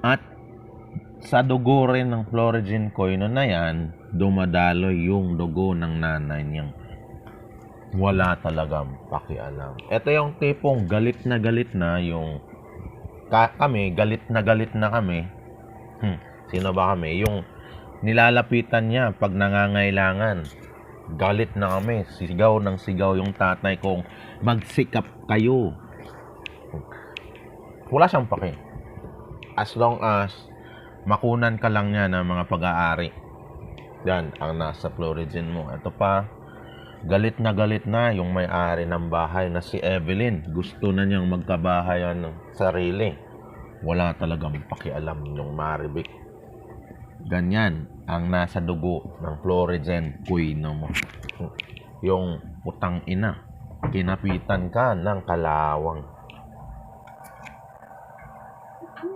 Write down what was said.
At sa dugo rin ng Florigine Koino na yan, dumadaloy yung dugo ng nanay niyang wala talagang pakialam. Ito yung tipong galit na yung kami, galit na kami. Sino ba kami? Yung nilalapitan niya pag nangangailangan. Galit na kami. Sigaw ng sigaw yung tatay kong magsikap kayo. Wala siyang pake. As long as makunan ka lang niya ng mga pag-aari. Yan ang nasa Florigine mo. Ito pa, galit na yung may-ari ng bahay na si Evelyn. Gusto na niyang magkabahayan ng sarili. Wala talagang pakialam yung Maribik. Ganyan ang nasa dugo ng Florigine Koino mo. Yung putang ina, kinapitan ka ng kalawang.